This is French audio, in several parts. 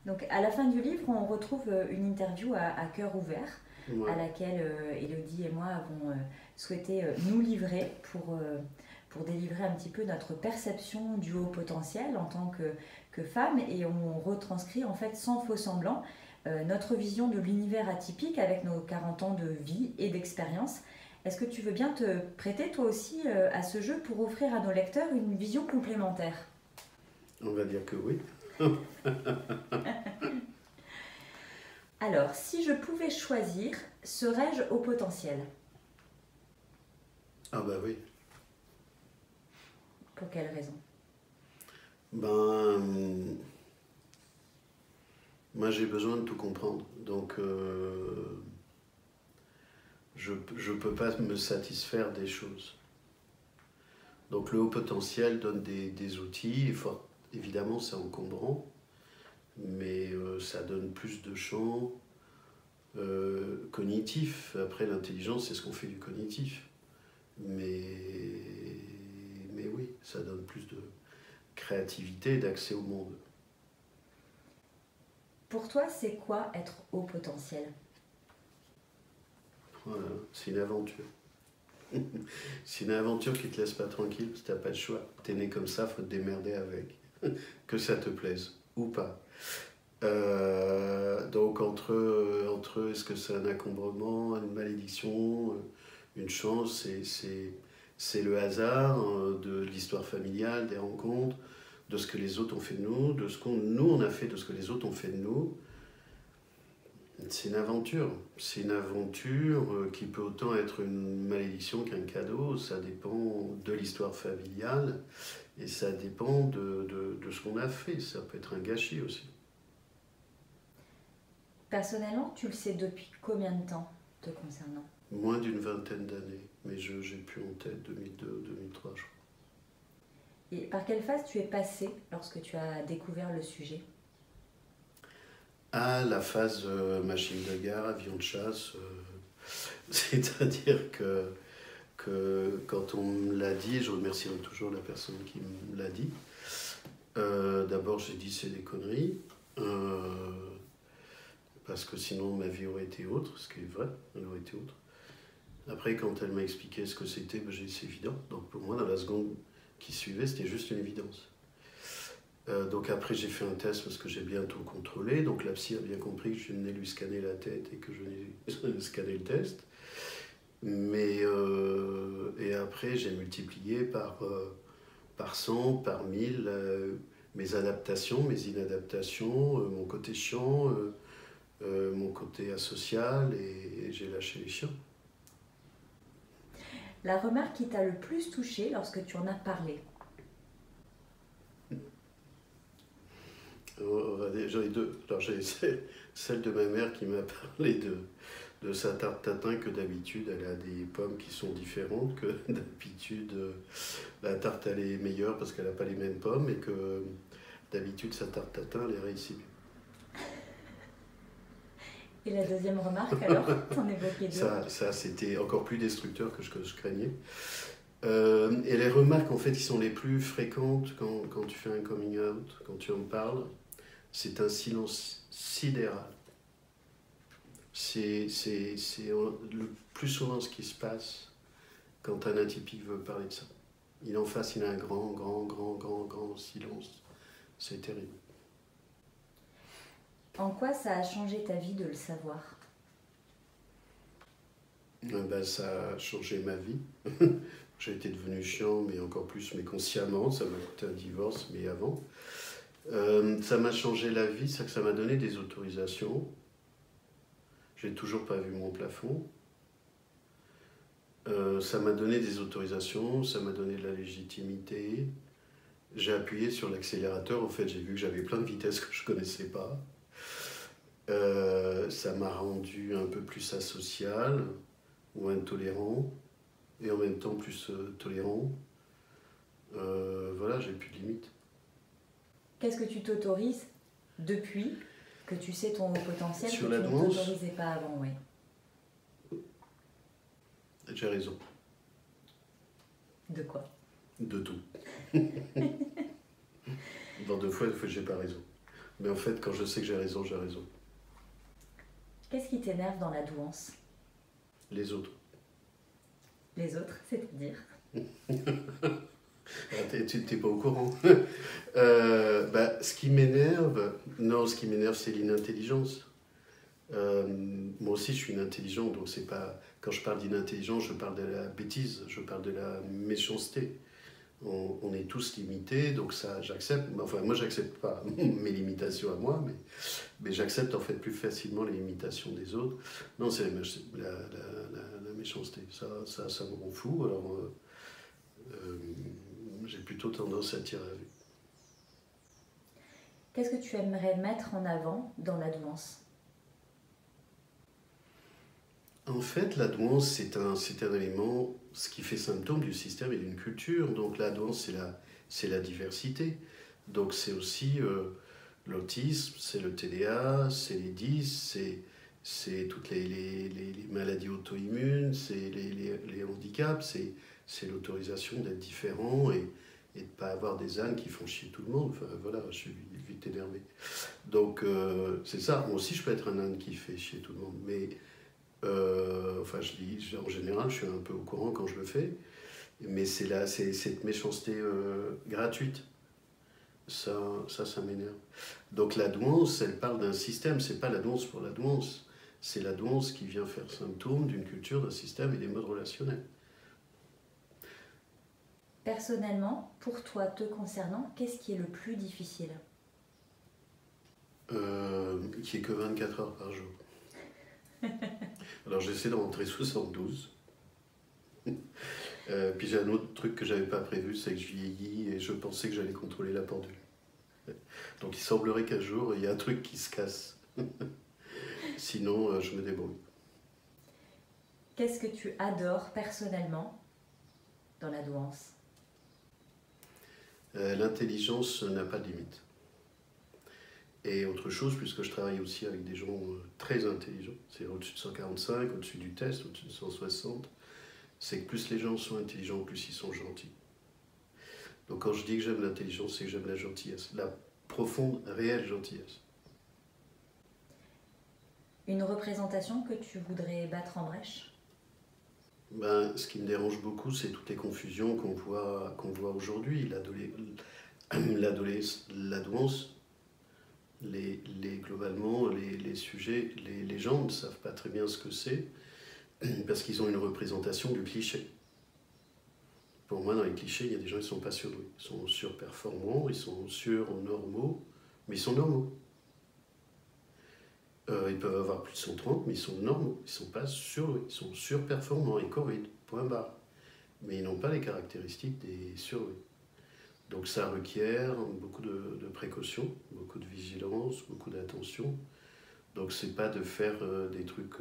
Donc à la fin du livre, on retrouve une interview à cœur ouvert Ouais. à laquelle Élodie et moi avons souhaité nous livrer pour délivrer un petit peu notre perception du haut potentiel en tant que femme, et on retranscrit en fait sans faux semblant notre vision de l'univers atypique avec nos 40 ans de vie et d'expérience. Est-ce que tu veux bien te prêter toi aussi à ce jeu pour offrir à nos lecteurs une vision complémentaire? On va dire que oui. Alors, si je pouvais choisir, serais-je au potentiel? Ah bah oui. Pour quelle raison? Ben, moi j'ai besoin de tout comprendre. Donc je ne peux pas me satisfaire des choses. Donc le haut potentiel donne des outils, et évidemment c'est encombrant, mais ça donne plus de champs cognitifs. Après l'intelligence, c'est ce qu'on fait du cognitif. Mais oui, ça donne plus de créativité et d'accès au monde. Pour toi, c'est quoi être haut potentiel? Voilà, c'est une aventure. C'est une aventure qui te laisse pas tranquille parce que t'as pas le choix. T'es né comme ça, faut te démerder avec. Que ça te plaise ou pas. Donc entre est-ce que c'est un encombrement, une malédiction, une chance, c'est le hasard de l'histoire familiale, des rencontres, de ce que les autres ont fait de nous, de ce qu'on nous on a fait, de ce que les autres ont fait de nous. C'est une aventure. C'est une aventure qui peut autant être une malédiction qu'un cadeau. Ça dépend de l'histoire familiale et ça dépend de ce qu'on a fait. Ça peut être un gâchis aussi. Personnellement, tu le sais depuis combien de temps te concernant? Moins d'une vingtaine d'années, mais j'ai plus en tête 2002, 2003, je crois. Et par quelle phase tu es passé lorsque tu as découvert le sujet? Ah, la phase machine de guerre, avion de chasse, c'est-à-dire que quand on me l'a dit, je remercie toujours la personne qui me l'a dit. D'abord, j'ai dit c'est des conneries, parce que sinon ma vie aurait été autre, ce qui est vrai, elle aurait été autre. Après, quand elle m'a expliqué ce que c'était, ben, j'ai dit c'est évident. Donc pour moi, dans la seconde qui suivait, c'était juste une évidence. Donc après, j'ai fait un test parce que j'ai bien tout contrôlé. Donc la psy a bien compris que je venais lui scanner la tête et que je venais scanner le test. Et après, j'ai multiplié par 100, par 1000, mes adaptations, mes inadaptations, mon côté chiant, mon côté asocial, et j'ai lâché les chiens. La remarque qui t'a le plus touché lorsque tu en as parlé? J'en ai deux. Alors j'ai celle de ma mère qui m'a parlé de sa tarte tatin, que d'habitude elle a des pommes qui sont différentes, que d'habitude la tarte elle est meilleure parce qu'elle n'a pas les mêmes pommes, et que d'habitude sa tarte tatin elle est réussie. Et la deuxième remarque alors? T'en évoquais deux. Ça c'était encore plus destructeur que je craignais. Et les remarques en fait qui sont les plus fréquentes quand tu fais un coming out, quand tu en parles, c'est un silence sidéral. C'est le plus souvent ce qui se passe quand un atypique veut parler de ça. En face, il a un grand silence. C'est terrible. En quoi ça a changé ta vie de le savoir? Ben, ça a changé ma vie. J'ai été devenu chiant, mais encore plus, mais consciemment. Ça m'a coûté un divorce, mais avant. Ça m'a changé la vie, c'est que ça m'a donné des autorisations. J'ai toujours pas vu mon plafond. Ça m'a donné des autorisations, ça m'a donné de la légitimité. J'ai appuyé sur l'accélérateur, en fait, j'ai vu que j'avais plein de vitesses que je connaissais pas. Ça m'a rendu un peu plus asocial ou intolérant, et en même temps plus tolérant. Voilà, j'ai plus de limites. Qu'est-ce que tu t'autorises depuis que tu sais ton haut potentiel Sur que la tu ne danse, t'autorisais pas avant, oui? j'ai raison. De quoi? De tout. Dans deux fois, j'ai pas raison. Mais en fait, quand je sais que j'ai raison, j'ai raison. Qu'est-ce qui t'énerve dans la douance? Les autres. Les autres, c'est-à-dire? Tu n'es pas au courant. Ce qui m'énerve, non, ce qui m'énerve, c'est l'inintelligence. Moi aussi, je suis inintelligent, donc c'est pas. Quand je parle d'inintelligence, je parle de la bêtise, je parle de la méchanceté. On est tous limités, donc ça, j'accepte. Enfin, moi, j'accepte pas mes limitations à moi, mais j'accepte en fait plus facilement les limitations des autres. Non, c'est la méchanceté. Ça me rend fou. Alors, j'ai plutôt tendance à tirer à vue. Qu'est-ce que tu aimerais mettre en avant dans la douance? En fait, la douance, c'est un élément, ce qui fait symptôme du système et d'une culture. Donc la douance, c'est la diversité. Donc c'est aussi l'autisme, c'est le TDA, c'est les DIS, c'est toutes les maladies auto-immunes, c'est les handicaps, c'est l'autorisation d'être différent et de ne pas avoir des ânes qui font chier tout le monde. Enfin voilà, je suis vite énervé. Donc c'est ça. Moi aussi, je peux être un âne qui fait chier tout le monde. Mais je dis, en général, je suis un peu au courant quand je le fais. Mais c'est cette méchanceté gratuite. Ça m'énerve. Donc la douance, elle parle d'un système, c'est pas la douance pour la douance. C'est la douance qui vient faire symptôme d'une culture, d'un système et des modes relationnels. Personnellement, pour toi, te concernant, qu'est-ce qui est le plus difficile? Qui est que 24 heures par jour. Alors j'essaie de rentrer 72. Puis j'ai un autre truc que j'avais pas prévu, c'est que je vieillis et je pensais que j'allais contrôler la pendule. Donc il semblerait qu'un jour, il y a un truc qui se casse. Sinon, je me débrouille. Qu'est-ce que tu adores personnellement dans la douance? L'intelligence n'a pas de limite. Et autre chose, puisque je travaille aussi avec des gens très intelligents, c'est au-dessus de 145, au-dessus du test, au-dessus de 160, c'est que plus les gens sont intelligents, plus ils sont gentils. Donc quand je dis que j'aime l'intelligence, c'est que j'aime la gentillesse, la profonde, réelle gentillesse. Une représentation que tu voudrais battre en brèche? Ce qui me dérange beaucoup, c'est toutes les confusions qu'on voit aujourd'hui. La douance, globalement, les sujets, les gens ne savent pas très bien ce que c'est, parce qu'ils ont une représentation du cliché. Pour moi, dans les clichés, il y a des gens qui ne sont pas surdoués. Ils sont surperformants, ils sont surnormaux, mais ils sont normaux. Ils peuvent avoir plus de 130, mais ils sont normaux. Ils ne sont pas surdoués. Ils sont surperformants et corrides, point barre. Mais ils n'ont pas les caractéristiques des surdoués. Donc ça requiert beaucoup de précautions, beaucoup de vigilance, beaucoup d'attention. Donc c'est pas de faire des trucs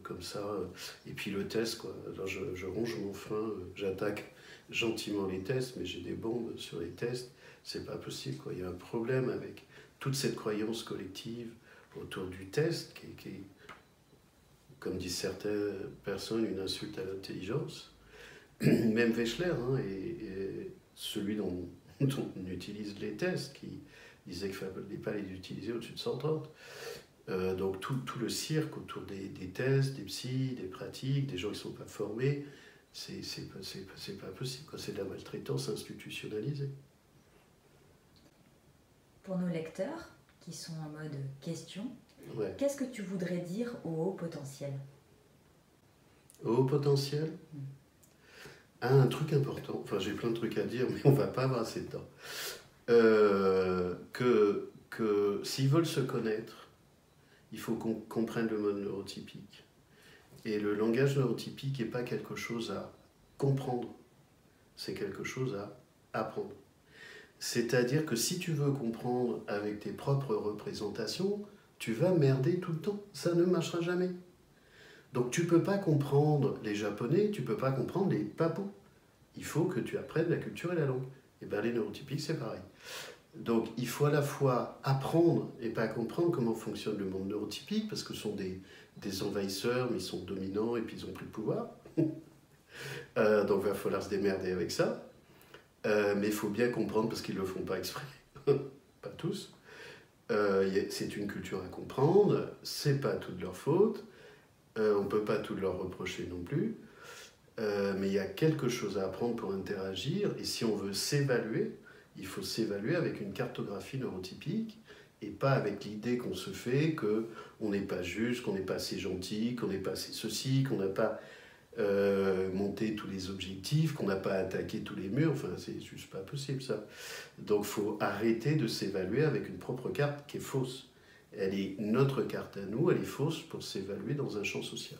comme ça. Et puis le test, quoi. Alors je ronge mon frein, j'attaque gentiment les tests, mais j'ai des bombes sur les tests. C'est pas possible, quoi. Il y a un problème avec toute cette croyance collective autour du test, qui est, comme disent certaines personnes, une insulte à l'intelligence. Même Wechsler, et celui dont on utilise les tests, qui disait qu'il ne fallait pas les utiliser au-dessus de 130. Donc tout le cirque autour des tests, des psys, des pratiques, des gens qui ne sont pas formés, c'est pas possible, quoi. C'est de la maltraitance institutionnalisée. Pour nos lecteurs, qui sont en mode question, Ouais. qu'est-ce que tu voudrais dire au haut potentiel? Au haut potentiel, un truc important, enfin j'ai plein de trucs à dire, mais on ne va pas avoir assez de temps. Que s'ils veulent se connaître, il faut qu'on comprenne le mode neurotypique. Et le langage neurotypique n'est pas quelque chose à comprendre, c'est quelque chose à apprendre. C'est-à-dire que si tu veux comprendre avec tes propres représentations, tu vas merder tout le temps. Ça ne marchera jamais. Donc tu ne peux pas comprendre les Japonais, tu ne peux pas comprendre les Papous. Il faut que tu apprennes la culture et la langue. Et bien les neurotypiques, c'est pareil. Donc il faut à la fois apprendre et pas comprendre comment fonctionne le monde neurotypique, parce que ce sont des envahisseurs, mais ils sont dominants et puis ils ont pris le pouvoir. Donc il va falloir se démerder avec ça. Mais il faut bien comprendre parce qu'ils ne le font pas exprès. Pas tous. C'est une culture à comprendre, c'est pas toute leur faute, on peut pas tout leur reprocher non plus, mais il y a quelque chose à apprendre pour interagir, et si on veut s'évaluer, il faut s'évaluer avec une cartographie neurotypique, et pas avec l'idée qu'on se fait qu'on n'est pas juste, qu'on n'est pas assez gentil, qu'on n'est pas assez ceci, qu'on n'a pas monté tous les objectifs, qu'on n'a pas attaqué tous les murs, enfin c'est juste pas possible ça. Donc il faut arrêter de s'évaluer avec une propre carte qui est fausse. Elle est notre carte à nous, elle est fausse pour s'évaluer dans un champ social.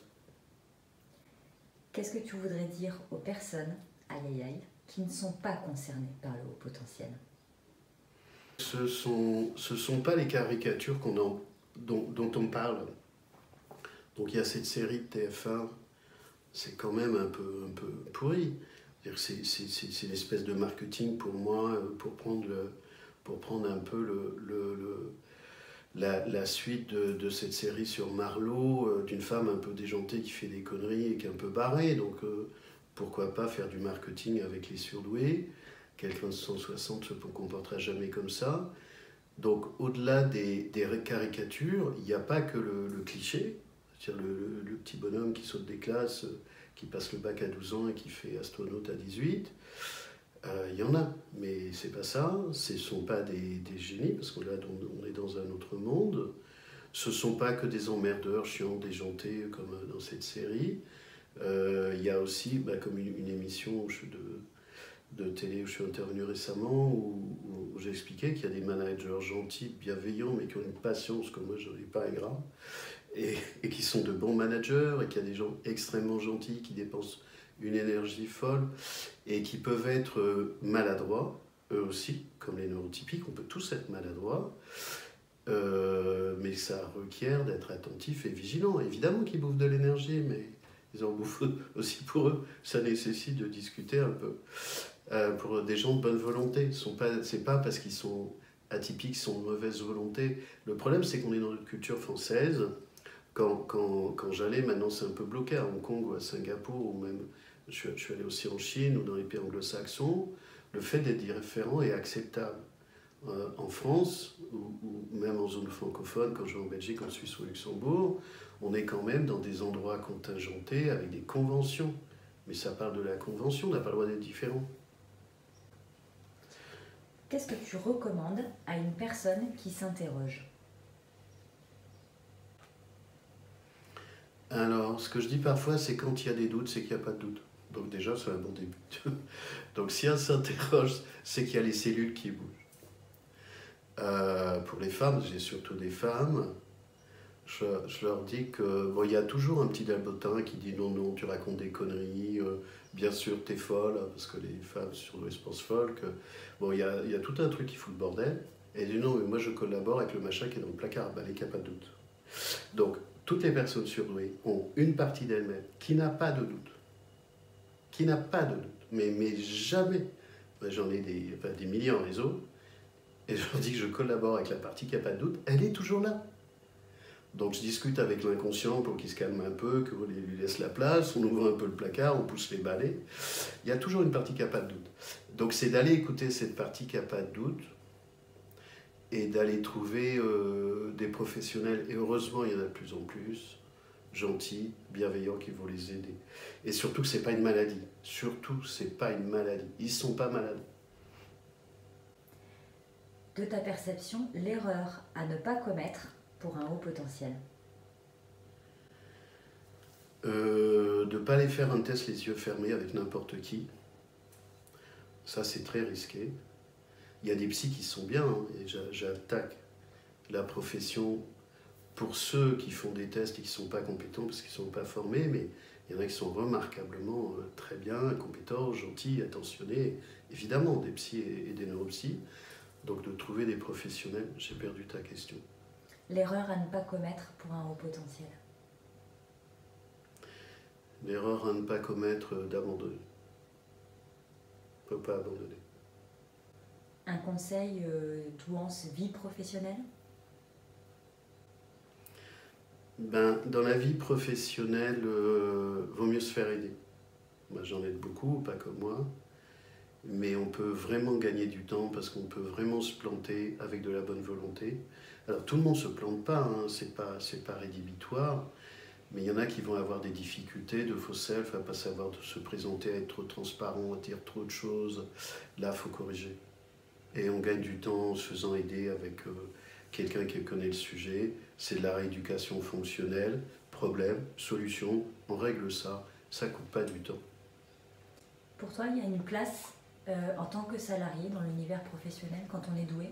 Qu'est-ce que tu voudrais dire aux personnes, aïe aïe aïe, qui ne sont pas concernées par le haut potentiel? Ce sont pas les caricatures dont on parle. Donc il y a cette série de TF1, c'est quand même un peu pourri. C'est l'espèce de marketing pour moi, pour prendre un peu la suite de cette série sur Marlowe, d'une femme un peu déjantée qui fait des conneries et qui est un peu barrée. Donc pourquoi pas faire du marketing avec les surdoués? Quelqu'un de 160 se comportera jamais comme ça. Donc au-delà des caricatures, il n'y a pas que le cliché, c'est-à-dire le petit bonhomme qui saute des classes, qui passe le bac à 12 ans et qui fait astronaute à 18. Il y en a, mais c'est pas ça. Ce ne sont pas des génies, parce que là, on est dans un autre monde. Ce ne sont pas que des emmerdeurs chiants, déjantés, comme dans cette série. Il y a aussi, comme une émission de télé où je suis intervenu récemment, où j'ai expliqué qu'il y a des managers gentils, bienveillants, mais qui ont une patience que moi je n'en ai pas, et grave, et qui sont de bons managers, et qu'il y a des gens extrêmement gentils qui dépensent une énergie folle, et qui peuvent être maladroits, eux aussi, comme les neurotypiques, on peut tous être maladroits, mais ça requiert d'être attentif et vigilant. Évidemment qu'ils bouffent de l'énergie, mais ils en bouffent aussi pour eux. Ça nécessite de discuter un peu. Pour des gens de bonne volonté. C'est pas parce qu'ils sont atypiques, qu'ils sont de mauvaise volonté. Le problème, c'est qu'on est dans une culture française. Quand j'allais, maintenant c'est un peu bloqué à Hong Kong ou à Singapour, ou même je suis allé aussi en Chine ou dans les pays anglo-saxons, le fait d'être différent est acceptable. En France, ou même en zone francophone, quand je vais en Belgique, en Suisse ou au Luxembourg, on est quand même dans des endroits contingentés avec des conventions. Mais ça parle de la convention, on n'a pas le droit d'être différent. Qu'est-ce que tu recommandes à une personne qui s'interroge? Alors, ce que je dis parfois, c'est quand il y a des doutes, c'est qu'il n'y a pas de doute. Donc déjà, c'est un bon début. Donc si elle s'interroge, c'est qu'il y a les cellules qui bougent. Pour les femmes, j'ai surtout des femmes, je leur dis que bon, il y a toujours un petit dalbotin qui dit non, non, tu racontes des conneries, bien sûr, t'es folle, parce que les femmes surdouées se pensent folles. Bon, il y a tout un truc qui fout le bordel. Et elle dit non, mais moi je collabore avec le machin qui est dans le placard, bah, il n'y a pas de doute. Donc, toutes les personnes surdouées ont une partie d'elles-mêmes qui n'a pas de doute. Qui n'a pas de doute. Mais jamais. J'en ai des milliers en réseau. Et je leur dis que je collabore avec la partie qui n'a pas de doute. Elle est toujours là. Donc je discute avec l'inconscient pour qu'il se calme un peu, qu'on lui laisse la place, on ouvre un peu le placard, on pousse les balais. Il y a toujours une partie qui n'a pas de doute. Donc c'est d'aller écouter cette partie qui n'a pas de doute et d'aller trouver des professionnels, et heureusement il y en a de plus en plus, gentils, bienveillants, qui vont les aider. Et surtout que ce n'est pas une maladie. Surtout, ce n'est pas une maladie. Ils ne sont pas malades. De ta perception, l'erreur à ne pas commettre pour un haut potentiel? De ne pas aller faire un test les yeux fermés avec n'importe qui. Ça, c'est très risqué. Il y a des psys qui sont bien, hein, et j'attaque la profession pour ceux qui font des tests et qui ne sont pas compétents parce qu'ils ne sont pas formés, mais il y en a qui sont remarquablement très bien, compétents, gentils, attentionnés, évidemment, des psys et des neuropsys. Donc de trouver des professionnels, j'ai perdu ta question. L'erreur à ne pas commettre pour un haut potentiel? L'erreur à ne pas commettre, d'abandonner. On ne peut pas abandonner. Un conseil douance vie professionnelle? Dans la vie professionnelle, vaut mieux se faire aider. Moi, j'en aide beaucoup, pas comme moi. mais on peut vraiment gagner du temps parce qu'on peut vraiment se planter avec de la bonne volonté. Alors tout le monde ne se plante pas, hein, c'est pas rédhibitoire, mais il y en a qui vont avoir des difficultés de faux self, à ne pas savoir se présenter, à être trop transparent, à dire trop de choses. Là, il faut corriger. Et on gagne du temps en se faisant aider avec quelqu'un qui connaît le sujet. C'est de la rééducation fonctionnelle, problème, solution, on règle ça, ça ne coûte pas du temps. Pour toi, il y a une place en tant que salarié dans l'univers professionnel quand on est doué?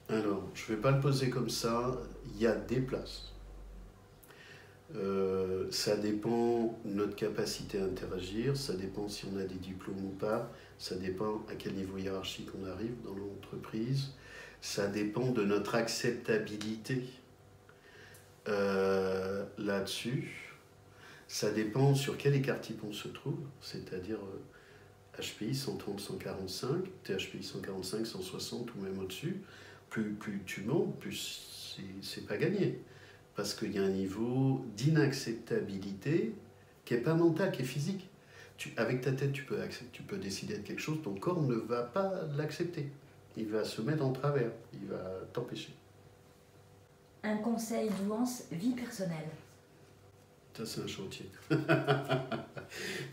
Alors, je ne vais pas le poser comme ça, il y a des places. Ça dépend de notre capacité à interagir, ça dépend si on a des diplômes ou pas, ça dépend à quel niveau hiérarchique on arrive dans l'entreprise, ça dépend de notre acceptabilité là-dessus, ça dépend sur quel écart type on se trouve, c'est-à-dire HPI 130-145, THPI 145, 160 ou même au-dessus, plus tu montes, plus c'est pas gagné. Parce qu'il y a un niveau d'inacceptabilité qui n'est pas mental, qui est physique. Avec ta tête, tu peux décider de quelque chose, ton corps ne va pas l'accepter. Il va se mettre en travers, il va t'empêcher. Un conseil douance vie personnelle. Ça, c'est un chantier.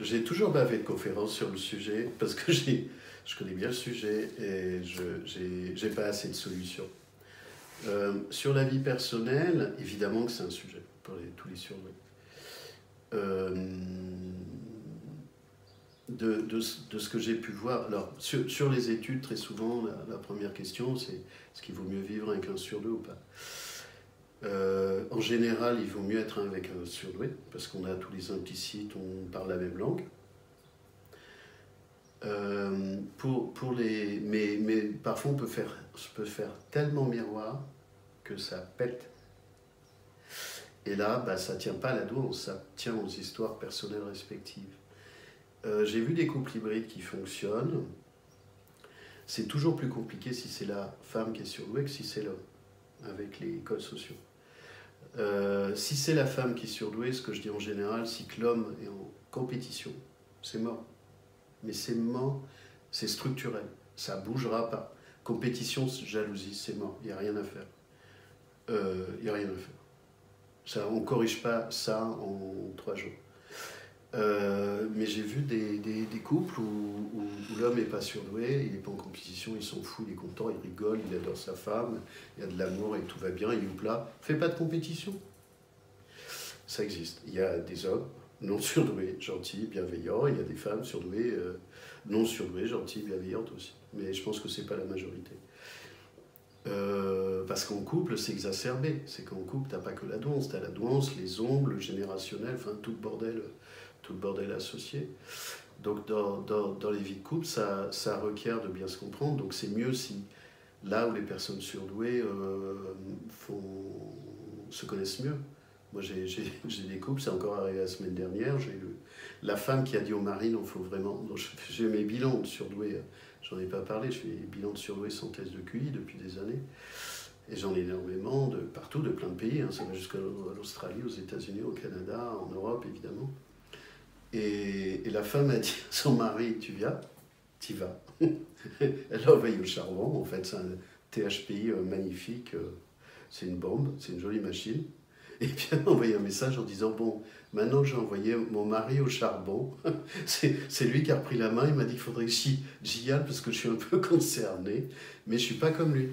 J'ai toujours pas fait de conférence sur le sujet, parce que je connais bien le sujet et je n'ai pas assez de solutions. Sur la vie personnelle, évidemment que c'est un sujet pour tous les surdoués. De ce que j'ai pu voir, alors sur les études, très souvent, la première question, c'est est-ce qu'il vaut mieux vivre avec un surdoué ou pas? En général, il vaut mieux être avec un surdoué, parce qu'on a tous les implicites, on parle la même langue. Mais parfois, on peut faire tellement miroir que ça pète. Et là, ça ne tient pas à la douance, ça tient aux histoires personnelles respectives. J'ai vu des couples hybrides qui fonctionnent. C'est toujours plus compliqué si c'est la femme qui est surdouée que si c'est l'homme, avec les codes sociaux. Si c'est la femme qui est surdouée, ce que je dis en général, c'est que l'homme est en compétition, c'est mort. Mais c'est mort, c'est structurel, ça ne bougera pas. Compétition, jalousie, c'est mort, il n'y a rien à faire. Il n'y a rien à faire. Ça, on ne corrige pas ça en 3 jours. Mais j'ai vu des couples où l'homme n'est pas surdoué, il n'est pas en compétition, il s'en fout, il est content, il rigole, il adore sa femme, il y a de l'amour et tout va bien, il est là. Fais pas de compétition. Ça existe. Il y a des hommes non surdoués, gentils, bienveillants, il y a des femmes surdouées, non surdouées, gentilles, bienveillantes aussi. Mais je pense que ce n'est pas la majorité. Parce qu'en couple, c'est exacerbé. C'est qu'en couple, tu n'as pas que la douance. Tu as la douance, les ombres, le générationnel, enfin tout le bordel associé. Donc dans les vies de couple, ça requiert de bien se comprendre. Donc c'est mieux si, là où les personnes surdouées se connaissent mieux. Moi j'ai des couples, c'est encore arrivé la semaine dernière, j'ai eu la femme qui a dit au mari, non, faut vraiment... J'ai mes bilans de surdoués, j'en ai pas parlé, je fais des bilans de surdoués sans test de QI depuis des années. Et j'en ai énormément de partout, de plein de pays, hein. Ça va jusqu'à l'Australie, aux États-Unis, au Canada, en Europe évidemment. Et la femme a dit à son mari, tu viens, t'y vas. Elle l'a envoyé au charbon, en fait c'est un THPI magnifique, c'est une bombe, c'est une jolie machine. Et puis elle m'a envoyé un message en disant, bon, maintenant que j'ai envoyé mon mari au charbon, c'est lui qui a repris la main, il m'a dit qu'il faudrait que j'y aille parce que je suis un peu concerné, mais je ne suis pas comme lui.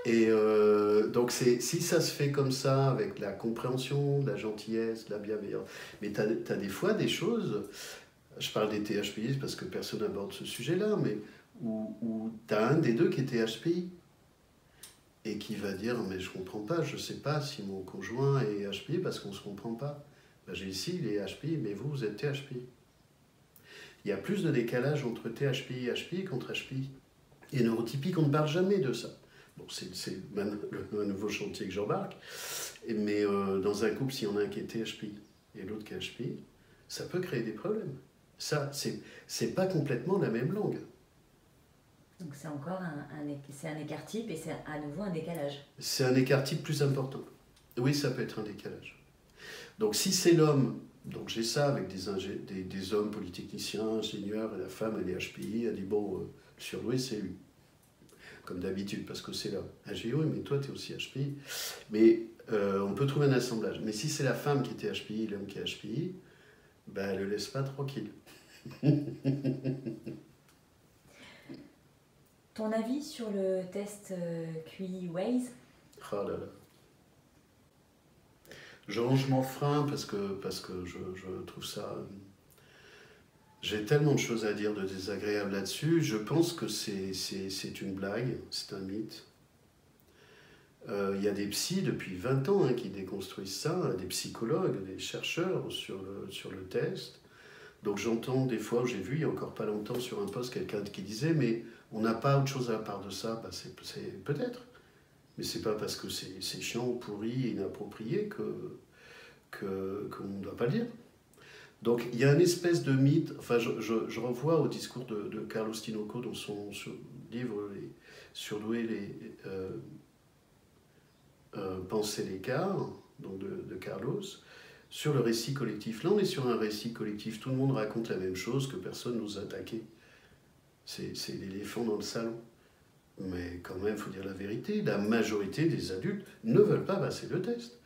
Et donc si ça se fait comme ça, avec la compréhension, de la gentillesse, de la bienveillance, mais tu as des fois des choses, je parle des THPI parce que personne n'aborde ce sujet-là, mais où tu as un des deux qui est THPI, et qui va dire, mais je ne comprends pas, je ne sais pas si mon conjoint est HPI parce qu'on ne se comprend pas. Ben, j'ai ici, il est HPI, mais vous êtes THPI. Il y a plus de décalage entre THPI et HPI qu'entre HPI. Et neurotypique, on ne parle jamais de ça. Bon, c'est un nouveau chantier que j'embarque, mais dans un couple, s'il y en a un qui est THPI et l'autre qui est HPI, ça peut créer des problèmes. Ça, c'est pas complètement la même langue. Donc c'est encore un écart type et c'est à nouveau un décalage. C'est un écart type plus important. Oui, ça peut être un décalage. Donc si c'est l'homme, Donc j'ai ça avec des hommes polytechniciens, ingénieurs, et la femme, elle est HPI, elle dit bon, le surdoué, c'est lui. Comme d'habitude, parce que c'est là. Ah, j'ai dit oui, mais toi, tu es aussi HPI. Mais on peut trouver un assemblage. Mais si c'est la femme qui était HPI, l'homme qui est HPI, ben, elle ne le laisse pas tranquille. Ton avis sur le test QI-Waze? Oh là là. Je range mon frein parce que je trouve ça... J'ai tellement de choses à dire de désagréable là-dessus. Je pense que c'est une blague, c'est un mythe. Il y a des psys depuis 20 ans qui déconstruisent ça, des psychologues, des chercheurs sur le test. Donc j'entends des fois, j'ai vu il n'y a encore pas longtemps sur un post quelqu'un qui disait mais on n'a pas autre chose à part de ça, bah, c'est peut-être. Mais c'est pas parce que c'est chiant, pourri, inapproprié qu'on ne doit pas le dire. Donc il y a une espèce de mythe, enfin je renvoie au discours de Carlos Tinoco dans son livre les Surdoués, Penser l'écart, donc de Carlos, sur le récit collectif. Là on est sur un récit collectif, tout le monde raconte la même chose, que personne n'ose attaquer. C'est l'éléphant dans le salon. Mais quand même, il faut dire la vérité, la majorité des adultes ne veulent pas passer le test.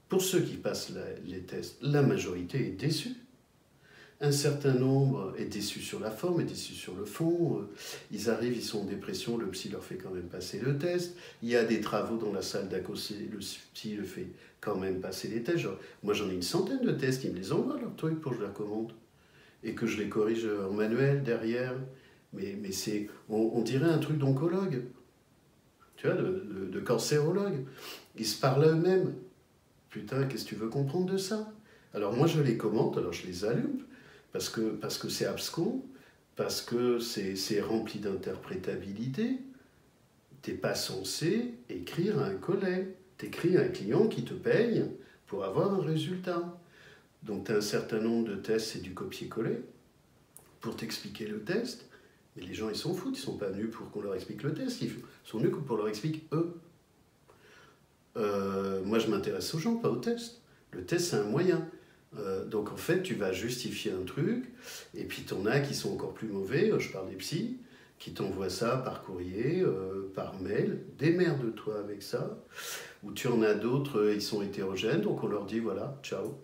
Pour ceux qui passent les tests, la majorité est déçue. Un certain nombre est déçu sur la forme, est déçu sur le fond. Ils arrivent, ils sont en dépression, le psy leur fait quand même passer le test. Il y a des travaux dans la salle d'à côté, le psy le fait quand même passer les tests. Moi, j'en ai une centaine de tests, ils me les envoient, leurs trucs, pour que je les recommande. Et que je les corrige en manuel derrière. Mais on dirait un truc d'oncologue, tu vois, de cancérologue. Ils se parlent eux-mêmes. Putain, qu'est-ce que tu veux comprendre de ça? Alors moi, je les commente, alors je les allume, parce que c'est abscon, parce que c'est rempli d'interprétabilité. T'es pas censé écrire à un collègue. T'écris à un client qui te paye pour avoir un résultat. Donc tu as un certain nombre de tests, c'est du copier-coller, pour t'expliquer le test. Mais les gens, ils s'en foutent, ils ne sont pas venus pour qu'on leur explique le test, ils sont venus pour leur expliquer eux. Moi, je m'intéresse aux gens, pas au test. Le test, c'est un moyen. Donc, en fait, tu vas justifier un truc, et puis t'en as qui sont encore plus mauvais, je parle des psys, qui t'envoient ça par courrier, par mail, démerde-toi avec ça. Ou tu en as d'autres, ils sont hétérogènes, donc on leur dit, voilà, ciao,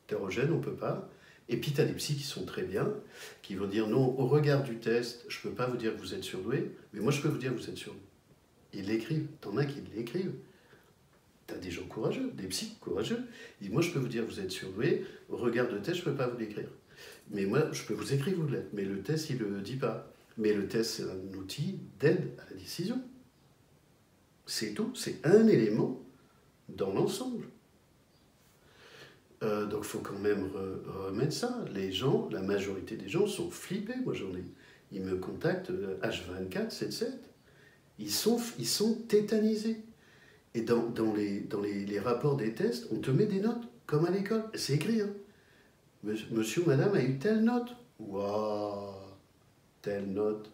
hétérogène, on ne peut pas. Et puis tu as des psys qui sont très bien, qui vont dire non, au regard du test, je ne peux pas vous dire que vous êtes surdoué, mais moi je peux vous dire que vous êtes surdoué. Ils l'écrivent, t'en as qui l'écrivent. Tu as des gens courageux, des psys courageux. Ils disent moi je peux vous dire que vous êtes surdoué, au regard de test, je ne peux pas vous l'écrire. Mais moi je peux vous écrire, vous l'êtes. Mais le test, il ne le dit pas. Mais le test, c'est un outil d'aide à la décision. C'est tout, c'est un élément dans l'ensemble. Donc il faut quand même remettre ça. Les gens, la majorité des gens sont flippés. Moi j'en ai. Ils me contactent H24, 7-7. Ils sont tétanisés. Et dans les rapports des tests, on te met des notes, comme à l'école. C'est écrit. Hein. Monsieur ou madame a eu telle note. Waouh, telle note.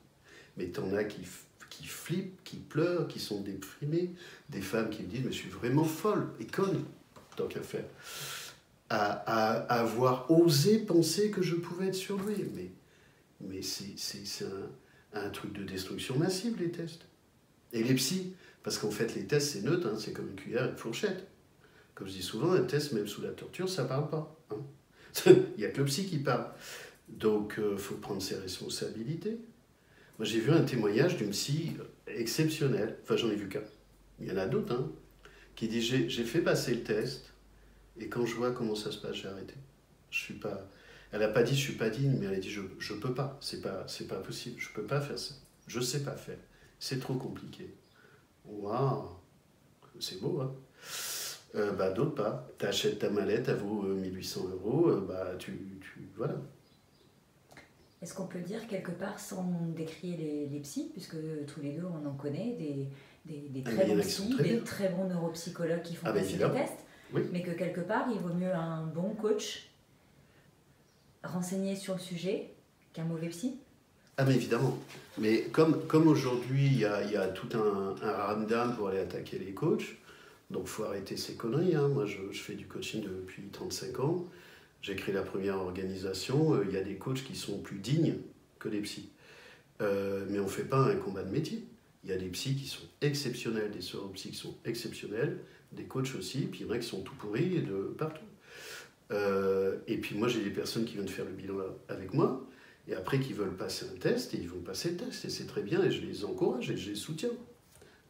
Mais t'en as qui flippent, qui pleurent, qui sont déprimés. Des femmes qui me disent, mais je suis vraiment folle et conne, tant qu'à faire. À avoir osé penser que je pouvais être surdoué. Mais c'est un truc de destruction massive, les tests. Et les psys, parce qu'en fait, les tests, c'est neutre, hein, c'est comme une cuillère et une fourchette. Comme je dis souvent, un test, même sous la torture, ça ne parle pas. Hein. Il n'y a que le psy qui parle. Donc, il faut prendre ses responsabilités. Moi, j'ai vu un témoignage d'une psy exceptionnelle, enfin, j'en ai vu qu'un. Il y en a d'autres, hein, qui dit, j'ai fait passer le test, et quand je vois comment ça se passe, j'ai arrêté. Je suis pas... Elle n'a pas dit je suis pas digne, mais elle a dit je peux pas. C'est pas possible. Je peux pas faire ça. Je sais pas faire. C'est trop compliqué. Waouh, c'est beau, hein. D'autres pas. Tu achètes ta mallette, elle vaut 1800 €. Voilà. Est-ce qu'on peut dire quelque part, sans décrier les psys, puisque tous les deux on en connaît, des très bons psys, des très bons neuropsychologues qui font passer des tests, oui. Mais que quelque part il vaut mieux un bon coach renseigné sur le sujet qu'un mauvais psy? Ah mais évidemment. Mais comme aujourd'hui il y a tout un ramdam pour aller attaquer les coachs, donc il faut arrêter ces conneries. Hein. Moi je fais du coaching depuis 35 ans. J'ai créé la première organisation, il y a des coachs qui sont plus dignes que les psys. Mais on ne fait pas un combat de métier. Il y a des psys qui sont exceptionnels, des psy qui sont exceptionnels, des coachs aussi, puis il y en a qui sont tout pourris de partout. Et puis moi, j'ai des personnes qui viennent faire le bilan avec moi, et après qui veulent passer un test, et ils vont passer le test, et c'est très bien, et je les encourage, et je les soutiens,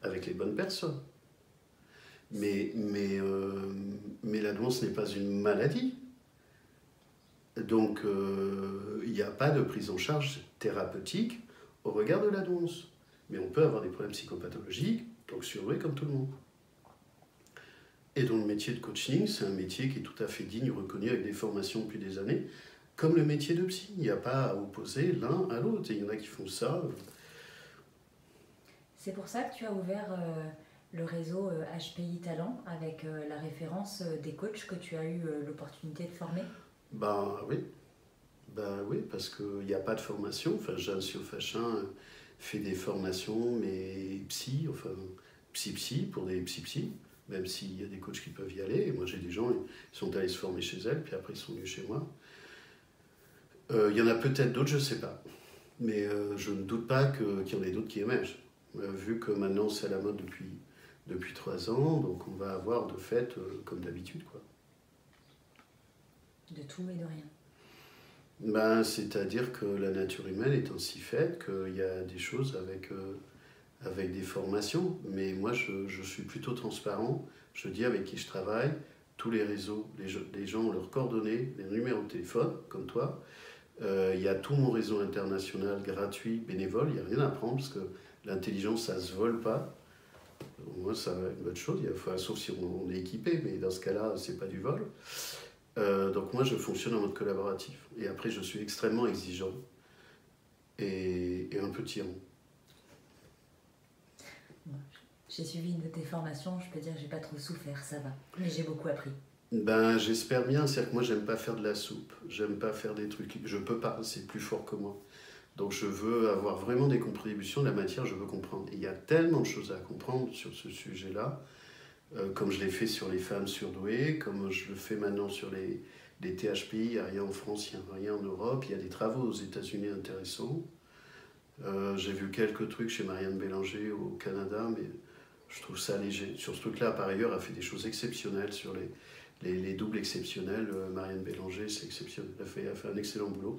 avec les bonnes personnes. Mais la douance n'est pas une maladie. Donc, il n'y a pas de prise en charge thérapeutique au regard de la douance. Mais on peut avoir des problèmes psychopathologiques, donc surdoué comme tout le monde. Et donc, le métier de coaching, c'est un métier qui est tout à fait digne, reconnu avec des formations depuis des années, comme le métier de psy. Il n'y a pas à opposer l'un à l'autre. Et il y en a qui font ça. C'est pour ça que tu as ouvert le réseau HPI Talent avec la référence des coachs que tu as eu l'opportunité de former. Ben oui, parce qu'il n'y a pas de formation. Enfin, Jeanne Siofachin fait des formations, mais psy, enfin, psy pour des psy, même s'il y a des coachs qui peuvent y aller. Et moi, j'ai des gens, ils sont allés se former chez elle, puis après, ils sont venus chez moi. Il y en a peut-être d'autres, je ne sais pas. Mais je ne doute pas qu'il y en ait d'autres qui émergent. Vu que maintenant, c'est à la mode depuis 3 ans, donc on va avoir de fait, comme d'habitude, quoi. De tout et de rien. Ben, c'est-à-dire que la nature humaine est ainsi faite qu'il y a des choses avec des formations. Mais moi, je suis plutôt transparent. Je dis avec qui je travaille, tous les réseaux, les gens ont leurs coordonnées, les numéros de téléphone, comme toi. Il y a tout mon réseau international gratuit, bénévole. Il n'y a rien à prendre parce que l'intelligence, ça ne se vole pas. Moi, ça va être une bonne chose, sauf si on est équipé, mais dans ce cas-là, ce n'est pas du vol. Donc moi, je fonctionne en mode collaboratif. Et après, je suis extrêmement exigeant et un peu tyran. J'ai suivi une de tes formations, je peux dire que j'ai pas trop souffert, ça va. Mais j'ai beaucoup appris. Ben, j'espère bien, c'est-à-dire que moi, j'aime pas faire de la soupe. J'aime pas faire des trucs. Je peux pas, c'est plus fort que moi. Donc je veux avoir vraiment des contributions de la matière, je veux comprendre. Et il y a tellement de choses à comprendre sur ce sujet-là, comme je l'ai fait sur les femmes surdouées, comme je le fais maintenant sur les THPI. Il n'y a rien en France, il n'y a rien en Europe. Il y a des travaux aux États-Unis intéressants. J'ai vu quelques trucs chez Marianne Bélanger au Canada, mais je trouve ça léger. Sur ce truc-là, par ailleurs, elle a fait des choses exceptionnelles sur les doubles exceptionnels. Marianne Bélanger, c'est exceptionnel. Elle a fait un excellent boulot.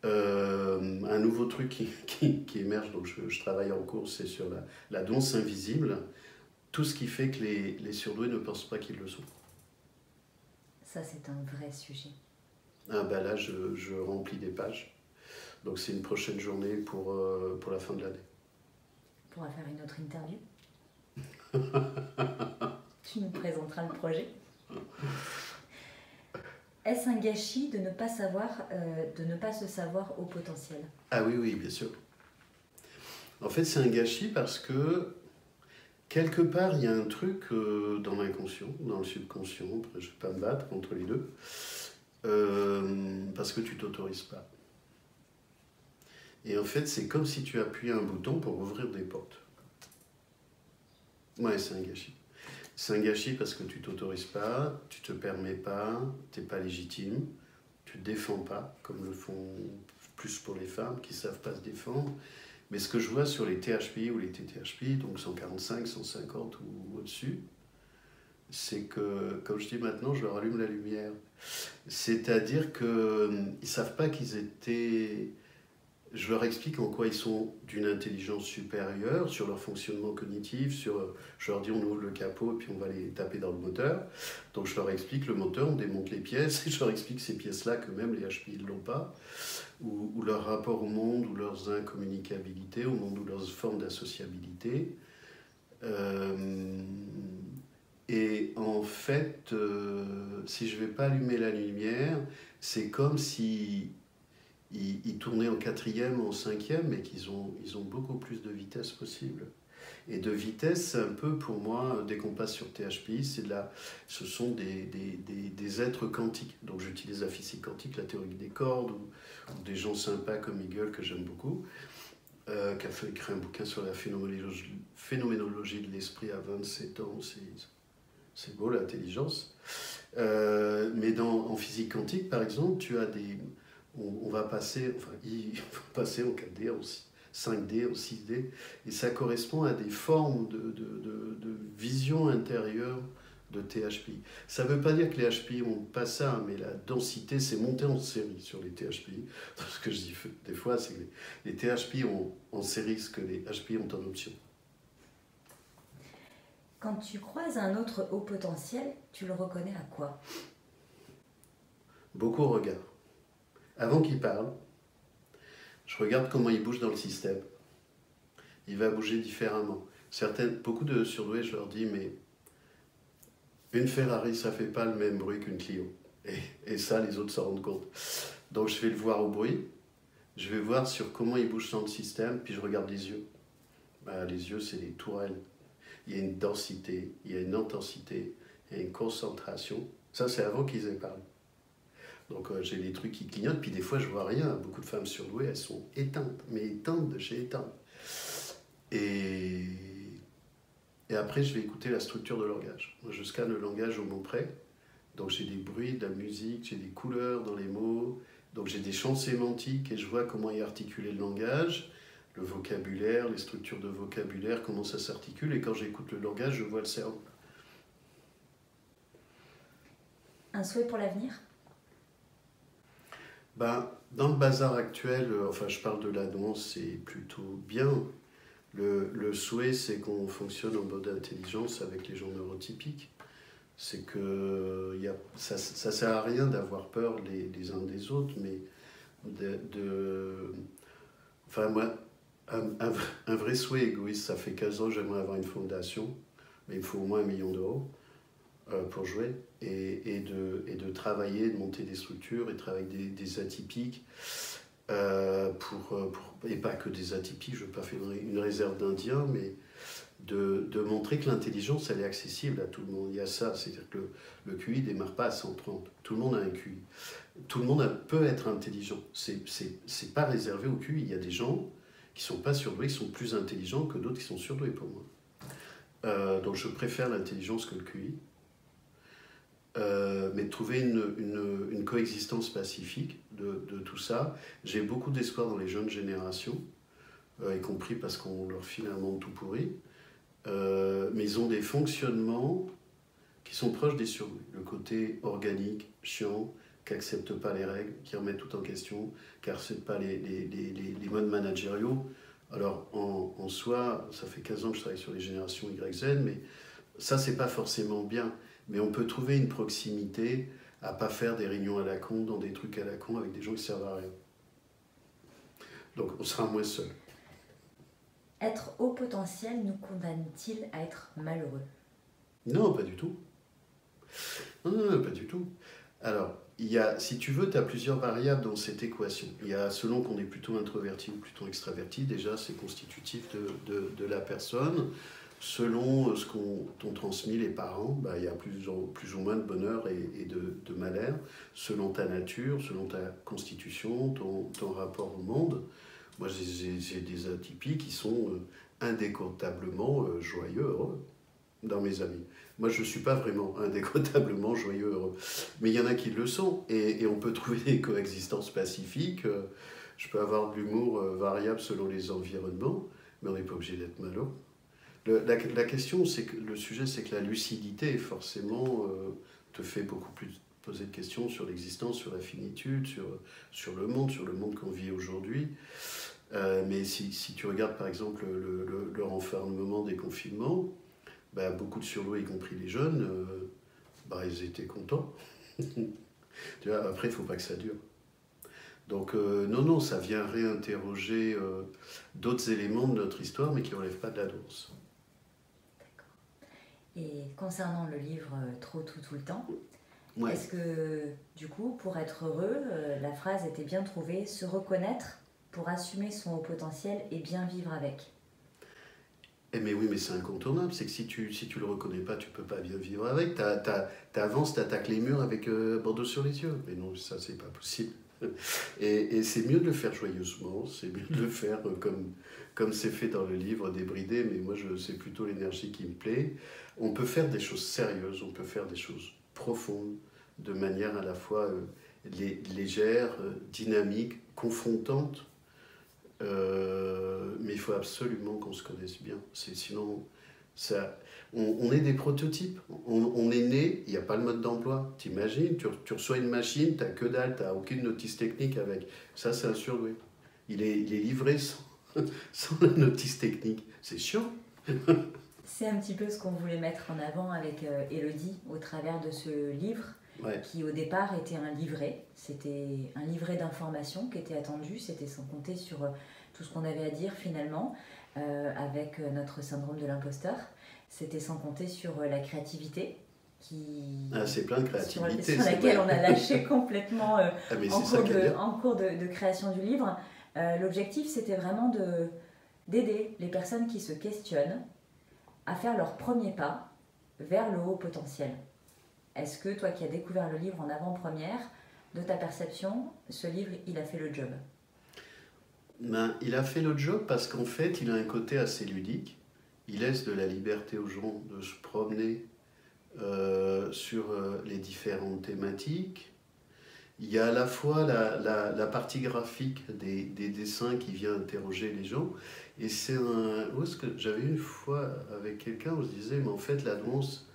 Un nouveau truc qui émerge, donc je travaille en cours, c'est sur la danse invisible. Tout ce qui fait que les surdoués ne pensent pas qu'ils le sont. Ça, c'est un vrai sujet. Ah ben là, je remplis des pages. Donc c'est une prochaine journée pour la fin de l'année. On pourra faire une autre interview. Tu nous présenteras le projet. Est-ce un gâchis de ne pas se savoir au potentiel? Ah oui, bien sûr. En fait, c'est un gâchis parce que quelque part, il y a un truc dans l'inconscient, dans le subconscient, je ne vais pas me battre contre les deux, parce que tu ne t'autorises pas. Et en fait, c'est comme si tu appuyais un bouton pour ouvrir des portes. Ouais, c'est un gâchis. C'est un gâchis parce que tu ne t'autorises pas, tu ne te permets pas, tu n'es pas légitime, tu ne te défends pas, comme le font plus pour les femmes qui ne savent pas se défendre. Mais ce que je vois sur les THPI ou les TTHPI, donc 145, 150 ou au-dessus, c'est que, comme je dis maintenant, je leur allume la lumière. C'est-à-dire qu'ils ne savent pas qu'ils étaient... Je leur explique en quoi ils sont d'une intelligence supérieure, sur leur fonctionnement cognitif, je leur dis on ouvre le capot et puis on va les taper dans le moteur. Donc je leur explique le moteur, on démonte les pièces, et je leur explique ces pièces-là que même les HPI ne l'ont pas, ou leur rapport au monde, ou leurs incommunicabilités, au monde, ou leurs formes d'associabilité. Et en fait, si je ne vais pas allumer la lumière, c'est comme si... Ils tournaient en 4e, en 5e, mais qu'ils ont beaucoup plus de vitesse possible. Et de vitesse, c'est un peu pour moi, dès qu'on passe sur THPI, ce sont des êtres quantiques. Donc j'utilise la physique quantique, la théorie des cordes, ou des gens sympas comme Hegel, que j'aime beaucoup, qui a écrit un bouquin sur la phénoménologie de l'esprit à 27 ans. C'est beau l'intelligence. Mais en physique quantique, par exemple, tu as des... On va passer, enfin, il va passer en 4D, en 5D, en 6D, et ça correspond à des formes de vision intérieure de THPI. Ça ne veut pas dire que les HPI n'ont pas ça, mais la densité, c'est monté en série sur les THPI. Ce que je dis des fois, c'est que les THPI ont en série ce que les HPI ont en option. Quand tu croises un autre haut potentiel, tu le reconnais à quoi? Beaucoup au regard. Avant qu'il parle, je regarde comment il bouge dans le système. Il va bouger différemment. Beaucoup de surdoués, je leur dis, mais une Ferrari, ça ne fait pas le même bruit qu'une Clio. Et ça, les autres s'en rendent compte. Donc je vais le voir au bruit, je vais voir sur comment il bouge dans le système, puis je regarde les yeux. Les yeux, c'est des tourelles. Il y a une densité, il y a une intensité, il y a une concentration. Ça, c'est avant qu'ils aient parlé. Donc j'ai des trucs qui clignotent, puis des fois je vois rien. Beaucoup de femmes surdouées, elles sont éteintes, mais éteintes de chez éteintes. Et après, je vais écouter la structure de langage. Moi, je scanne le langage au mot près. Donc j'ai des bruits, de la musique, j'ai des couleurs dans les mots. Donc j'ai des champs sémantiques et je vois comment y articuler le langage, le vocabulaire, les structures de vocabulaire, comment ça s'articule. Et quand j'écoute le langage, je vois le cerveau. Un souhait pour l'avenir? Dans le bazar actuel, enfin je parle de l'annonce, c'est plutôt bien. Le souhait, c'est qu'on fonctionne en mode intelligence avec les gens neurotypiques. C'est que ça ne sert à rien d'avoir peur les uns des autres, mais enfin moi, un vrai souhait égoïste, ça fait 15 ans que j'aimerais avoir une fondation, mais il me faut au moins 1 million d'euros pour jouer, et de travailler, de monter des structures, et de travailler des atypiques, et pas que des atypiques, je ne veux pas faire une réserve d'Indiens, mais de montrer que l'intelligence, elle est accessible à tout le monde. Il y a ça, c'est-à-dire que le QI ne démarre pas à 130. Tout le monde a un QI. Tout le monde peut être intelligent. C'est pas réservé au QI. Il y a des gens qui ne sont pas surdoués, qui sont plus intelligents que d'autres qui sont surdoués pour moi. Donc je préfère l'intelligence que le QI. Mais de trouver une coexistence pacifique de tout ça. J'ai beaucoup d'espoir dans les jeunes générations, y compris parce qu'on leur file un monde tout pourri. Mais ils ont des fonctionnements qui sont proches des surdoués. Le côté organique, chiant, qui n'accepte pas les règles, qui remet tout en question, qui n'accepte pas les modes managériaux. Alors en soi, ça fait 15 ans que je travaille sur les générations YZ, mais ça c'est pas forcément bien. Mais on peut trouver une proximité à pas faire des réunions à la con, dans des trucs à la con avec des gens qui servent à rien. Donc on sera moins seul. Être haut potentiel nous condamne-t-il à être malheureux? Non, pas du tout. Non, pas du tout. Alors, si tu veux, tu as plusieurs variables dans cette équation. Il y a, selon qu'on est plutôt introverti ou plutôt extraverti, déjà c'est constitutif de la personne. Selon ce t'ont transmis les parents, il y a plus ou moins de bonheur et de malheur, selon ta nature, selon ta constitution, ton rapport au monde. Moi, j'ai des atypiques qui sont indécomptablement joyeux, heureux, dans mes amis. Moi, je ne suis pas vraiment indécomptablement joyeux, heureux. Mais il y en a qui le sont, et on peut trouver des coexistences pacifiques. Je peux avoir de l'humour variable selon les environnements, mais on n'est pas obligé d'être malheureux. La question, c'est que le sujet, c'est que la lucidité, forcément, te fait beaucoup plus poser de questions sur l'existence, sur la finitude, sur le monde qu'on vit aujourd'hui. Mais si tu regardes, par exemple, le renfermement des confinements, beaucoup de surdoués, y compris les jeunes, ils étaient contents. Tu vois, après, il ne faut pas que ça dure. Donc, non, ça vient réinterroger d'autres éléments de notre histoire, mais qui ne relèvent pas de la danse. Et concernant le livre Trop tout le temps, ouais. Est-ce que, du coup, pour être heureux, la phrase était bien trouvée, se reconnaître pour assumer son haut potentiel et bien vivre avec? Mais oui, mais c'est incontournable. C'est que si tu le reconnais pas, tu peux pas bien vivre avec. T'avances, t'attaques les murs avec Bordeaux sur les yeux. Mais non, ça, c'est pas possible. Et c'est mieux de le faire joyeusement, c'est mieux de le faire comme c'est fait dans le livre, débridé, mais moi c'est plutôt l'énergie qui me plaît. On peut faire des choses sérieuses, on peut faire des choses profondes, de manière à la fois légère, dynamique, confrontante, mais il faut absolument qu'on se connaisse bien. Sinon, ça, on est des prototypes. On est né, il n'y a pas le mode d'emploi. T'imagines, tu reçois une machine, t'as que dalle, t'as aucune notice technique avec. Ça, c'est un surdoué. Il est livré sans la notice technique. C'est chiant. C'est un petit peu ce qu'on voulait mettre en avant avec Élodie au travers de ce livre, Ouais. qui au départ était un livret. C'était un livret d'informations qui était attendu. C'était sans compter sur tout ce qu'on avait à dire finalement, avec notre syndrome de l'imposteur. C'était sans compter sur la créativité, C'est plein de créativité. Sur laquelle on a lâché complètement en cours de création du livre. L'objectif, c'était vraiment d'aider les personnes qui se questionnent à faire leur premier pas vers le haut potentiel. Est-ce que toi qui as découvert le livre en avant-première, de ta perception, ce livre, il a fait le job? Il a fait le job parce qu'en fait, il a un côté assez ludique. Il laisse de la liberté aux gens de se promener sur les différentes thématiques. Il y a à la fois la partie graphique des dessins qui vient interroger les gens. Et c'est j'avais une fois avec quelqu'un, on se disait, mais en fait, la danse,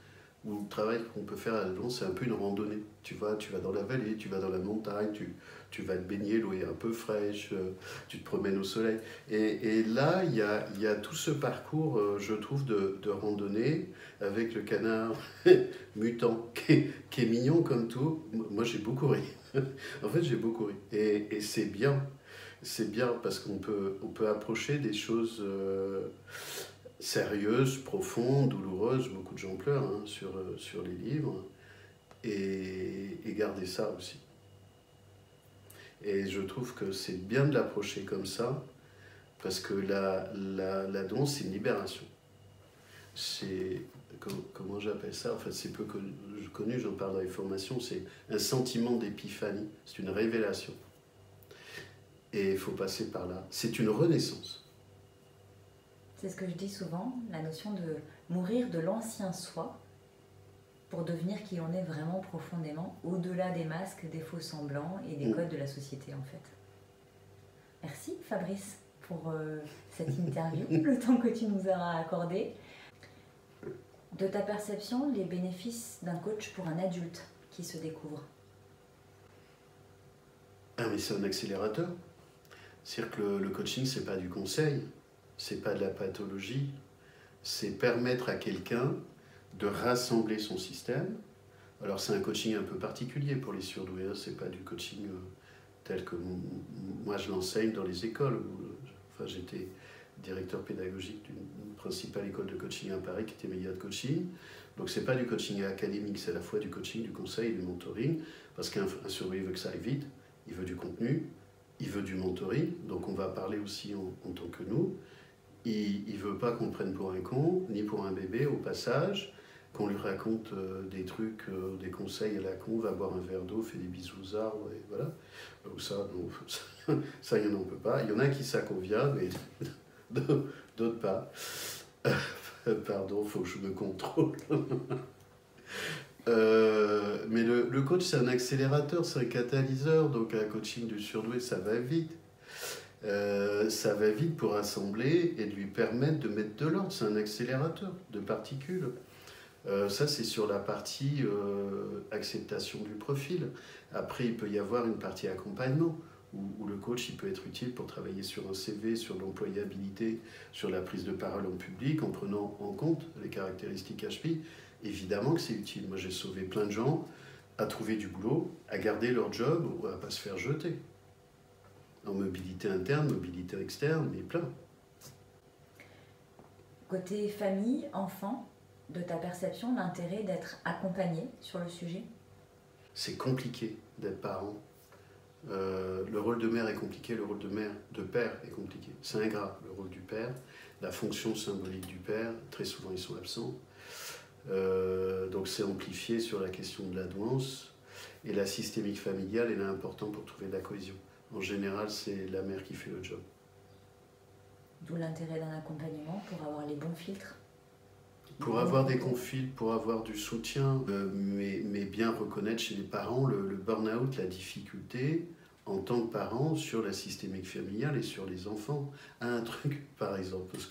ou le travail qu'on peut faire à la danse, c'est un peu une randonnée. Tu vas dans la vallée, tu vas dans la montagne, tu vas te baigner, l'eau est un peu fraîche, tu te promènes au soleil. Et là, il y a tout ce parcours, je trouve, de randonnée avec le canard mutant qui est mignon comme tout. Moi, j'ai beaucoup ri. En fait, j'ai beaucoup ri. Et c'est bien. C'est bien parce qu'on peut approcher des choses sérieuses, profondes, douloureuses. Beaucoup de gens pleurent sur les livres. Et garder ça aussi. Et je trouve que c'est bien de l'approcher comme ça, parce que la danse, c'est une libération. C'est, comment j'appelle ça? En fait, c'est peu connu, j'en parle dans les formations, c'est un sentiment d'épiphanie, c'est une révélation. Et il faut passer par là. C'est une renaissance. C'est ce que je dis souvent, la notion de mourir de l'ancien soi pour devenir qui on est vraiment profondément, au-delà des masques, des faux semblants et des codes de la société en fait. Merci Fabrice pour cette interview, le temps que tu nous as accordé. De ta perception, les bénéfices d'un coach pour un adulte qui se découvre? Mais c'est un accélérateur. C'est-à-dire que le coaching, c'est pas du conseil, c'est pas de la pathologie, c'est permettre à quelqu'un de rassembler son système. Alors c'est un coaching un peu particulier pour les surdoués, hein. C'est pas du coaching tel que moi je l'enseigne dans les écoles. J'étais directeur pédagogique d'une principale école de coaching à Paris qui était Médiade Coaching. Donc c'est pas du coaching académique, c'est à la fois du coaching, du conseil, du mentoring, parce qu'un surdoué veut que ça aille vite, il veut du contenu, il veut du mentoring, donc on va parler aussi en tant que nous. Il ne veut pas qu'on le prenne pour un con, ni pour un bébé au passage, qu'on lui raconte des trucs, des conseils à la con, va boire un verre d'eau, fait des bisous aux arbres, et voilà. Donc ça, non, ça, il n'y en a pas. Il y en a qui ça convient, mais d'autres pas. Pardon, il faut que je me contrôle. Mais le coach, c'est un accélérateur, c'est un catalyseur, donc un coaching du surdoué, ça va vite. Ça va vite pour assembler et de lui permettre de mettre de l'ordre. C'est un accélérateur de particules. Ça, c'est sur la partie acceptation du profil. Après, il peut y avoir une partie accompagnement, où le coach il peut être utile pour travailler sur un CV, sur l'employabilité, sur la prise de parole en public, en prenant en compte les caractéristiques HPI. Évidemment que c'est utile. Moi, j'ai sauvé plein de gens à trouver du boulot, à garder leur job ou à ne pas se faire jeter. En mobilité interne, mobilité externe, mais plein. Côté famille, enfant, de ta perception, l'intérêt d'être accompagné sur le sujet? C'est compliqué d'être parent. Le rôle de mère est compliqué, le rôle de père est compliqué. C'est ingrat, le rôle du père, la fonction symbolique du père, très souvent ils sont absents. Donc c'est amplifié sur la question de la douance. Et la systémique familiale, elle est importante pour trouver de la cohésion. En général, c'est la mère qui fait le job. D'où l'intérêt d'un accompagnement pour avoir les bons filtres. Pour avoir des conflits, pour avoir du soutien, mais bien reconnaître chez les parents le burn-out, la difficulté en tant que parent sur la systémique familiale et sur les enfants. Un truc, par exemple, parce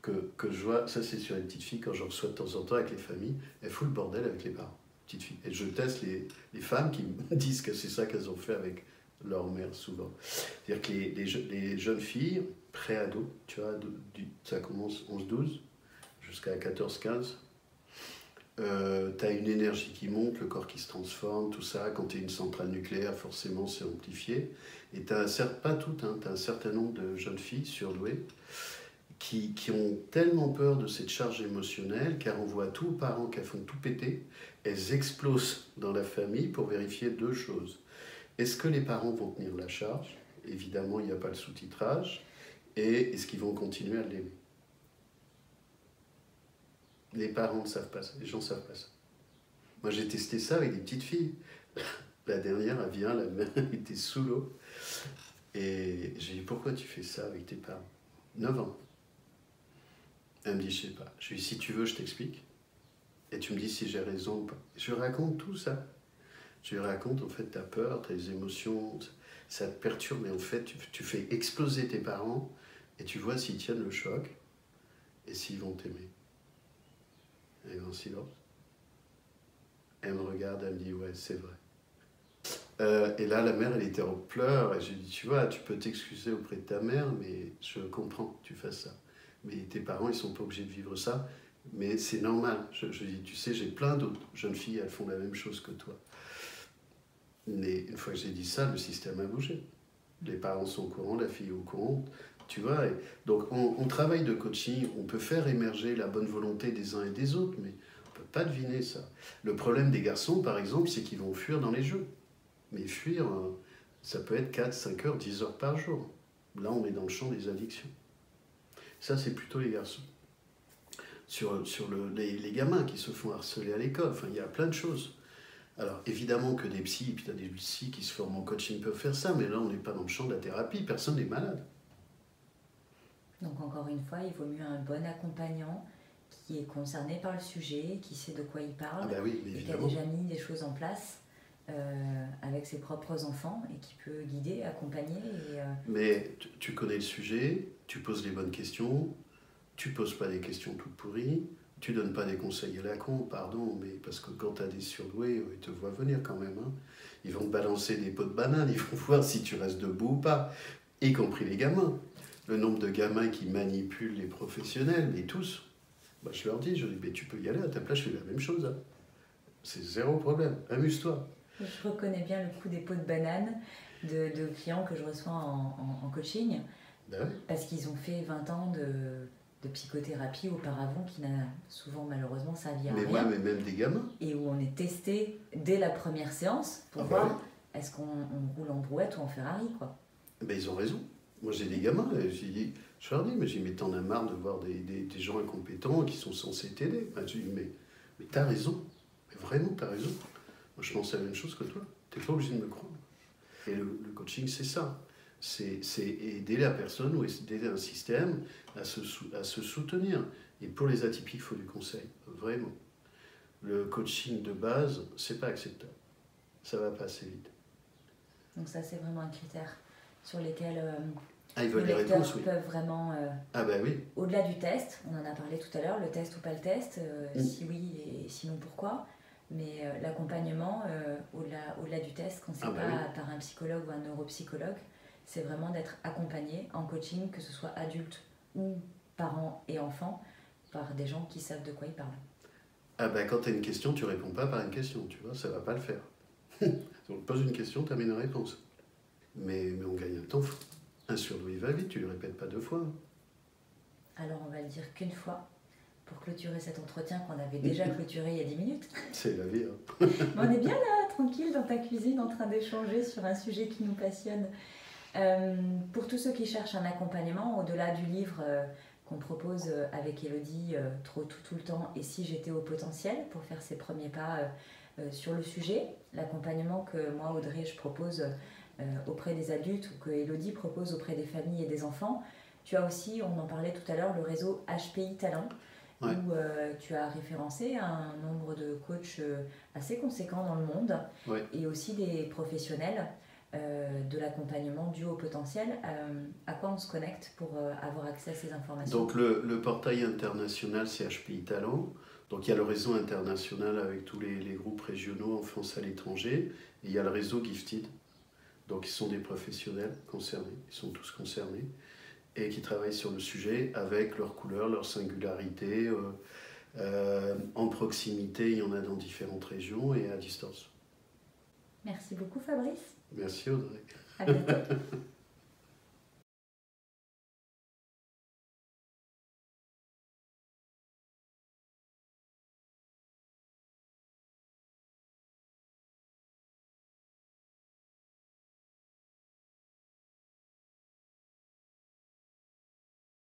que je vois, ça c'est sur les petites filles, quand je reçois de temps en temps avec les familles, elles foutent le bordel avec les parents, petites filles. Et je teste les femmes qui me disent que c'est ça qu'elles ont fait avec leur mère souvent. C'est-à-dire que les jeunes filles, pré-ados, tu vois, ça commence 11-12, jusqu'à 14-15, tu as une énergie qui monte, le corps qui se transforme, tout ça. Quand tu es une centrale nucléaire, forcément, c'est amplifié. Et tu as pas toutes, hein, tu as un certain nombre de jeunes filles surdouées qui ont tellement peur de cette charge émotionnelle, car on voit tous les parents qu'elles font tout péter, elles explosent dans la famille pour vérifier deux choses. Est-ce que les parents vont tenir la charge? Évidemment, il n'y a pas le sous-titrage. Et est-ce qu'ils vont continuer à l'aimer? Les parents ne savent pas ça, les gens ne savent pas ça. Moi, j'ai testé ça avec des petites filles. La dernière, elle vient, la mère était sous l'eau. Et j'ai dit, pourquoi tu fais ça avec tes parents? 9 ans. Elle me dit, je sais pas. Je lui dis, si tu veux, je t'explique. Et tu me dis si j'ai raison ou pas. Je lui raconte tout ça. Je lui raconte, en fait, ta peur, tes émotions, ça te perturbe. Mais en fait, tu fais exploser tes parents et tu vois s'ils tiennent le choc et s'ils vont t'aimer. Elle est en silence. Elle me regarde, elle me dit, ouais, c'est vrai. Et là, la mère, elle était en pleurs. Et j'ai dit, tu vois, tu peux t'excuser auprès de ta mère, mais je comprends que tu fasses ça. Mais tes parents, ils sont pas obligés de vivre ça. Mais c'est normal. Je dis, tu sais, j'ai plein d'autres jeunes filles, elles font la même chose que toi. Mais une fois que j'ai dit ça, le système a bougé. Les parents sont au courant, la fille est au courant. Tu vois, donc on travaille de coaching, on peut faire émerger la bonne volonté des uns et des autres, mais on ne peut pas deviner ça. Le problème des garçons, par exemple, c'est qu'ils vont fuir dans les jeux. Mais fuir, ça peut être 4, 5 heures, 10 heures par jour. Là, on est dans le champ des addictions. Ça, c'est plutôt les garçons. Sur les gamins qui se font harceler à l'école, enfin, il y a plein de choses. Alors, évidemment que des psys, puis tu as des psys qui se forment en coaching peuvent faire ça, mais là, on n'est pas dans le champ de la thérapie, personne n'est malade. Donc encore une fois, il vaut mieux un bon accompagnant qui est concerné par le sujet, qui sait de quoi il parle, Ah bah oui, et qui a déjà mis des choses en place avec ses propres enfants et qui peut guider, accompagner. Mais tu connais le sujet, tu poses les bonnes questions, tu poses pas des questions toutes pourries, tu donnes pas des conseils à la con, pardon, mais parce que quand tu as des surdoués, ils te voient venir quand même. Hein. Ils vont te balancer des pots de banane, ils vont voir si tu restes debout ou pas, y compris les gamins. Le nombre de gamins qui manipulent les professionnels, mais tous, bah, je leur dis, mais tu peux y aller, à ta place, je fais la même chose. Hein. C'est zéro problème, amuse-toi. Je reconnais bien le coup des pots de banane de clients que je reçois en coaching, Ben oui. parce qu'ils ont fait 20 ans de psychothérapie auparavant qui n'a souvent malheureusement servi à rien. Mais ouais, mais même des gamins. Et où on est testé dès la première séance pour voir est-ce qu'on roule en brouette ou en Ferrari, quoi. Ben ils ont raison. Moi j'ai des gamins, je leur dis, mais t'en as marre de voir des gens incompétents qui sont censés t'aider. Ben, je dis, mais t'as raison, mais vraiment t'as raison. Moi je pense la même chose que toi, t'es pas obligé de me croire. Et le coaching c'est ça, c'est aider la personne ou aider un système à se soutenir. Et pour les atypiques, il faut du conseil, vraiment. Le coaching de base, c'est pas acceptable. Ça va pas assez vite. Donc ça c'est vraiment un critère sur lesquels ils veulent les les lecteurs réponses, oui. peuvent vraiment, oui. au-delà du test, on en a parlé tout à l'heure, le test ou pas le test, si oui et sinon pourquoi, mais l'accompagnement, au-delà du test, quand c'est pas par un psychologue ou un neuropsychologue, c'est vraiment d'être accompagné en coaching, que ce soit adulte ou parents et enfants, par des gens qui savent de quoi ils parlent. Quand tu as une question, tu réponds pas par une question, tu vois, ça va pas le faire. On te pose une question, tu amènes une réponse. Mais on gagne un temps fou. Un surdoué va vite, tu le répètes pas 2 fois. Alors on va le dire qu'une fois, pour clôturer cet entretien qu'on avait déjà clôturé il y a 10 minutes. C'est la vie. Hein. Mais on est bien là, tranquille, dans ta cuisine, en train d'échanger sur un sujet qui nous passionne. Pour tous ceux qui cherchent un accompagnement, au-delà du livre qu'on propose avec Elodie tout le temps, et si j'étais au potentiel, pour faire ses premiers pas sur le sujet. L'accompagnement que moi, Audrey, je propose auprès des adultes, ou que Elodie propose auprès des familles et des enfants. Tu as aussi, on en parlait tout à l'heure, le réseau HPI Talent, Ouais. où tu as référencé un nombre de coachs assez conséquent dans le monde, Ouais. et aussi des professionnels de l'accompagnement du haut potentiel. À quoi on se connecte pour avoir accès à ces informations? Donc le portail international, c'est HPI Talent. Donc il y a le réseau international avec tous les groupes régionaux en France à l'étranger. Et il y a le réseau Gifted. Donc ils sont des professionnels concernés, ils sont tous concernés, et qui travaillent sur le sujet avec leurs couleurs, leurs singularités. En proximité, il y en a dans différentes régions et à distance. Merci beaucoup Fabrice. Merci Audrey. À bientôt.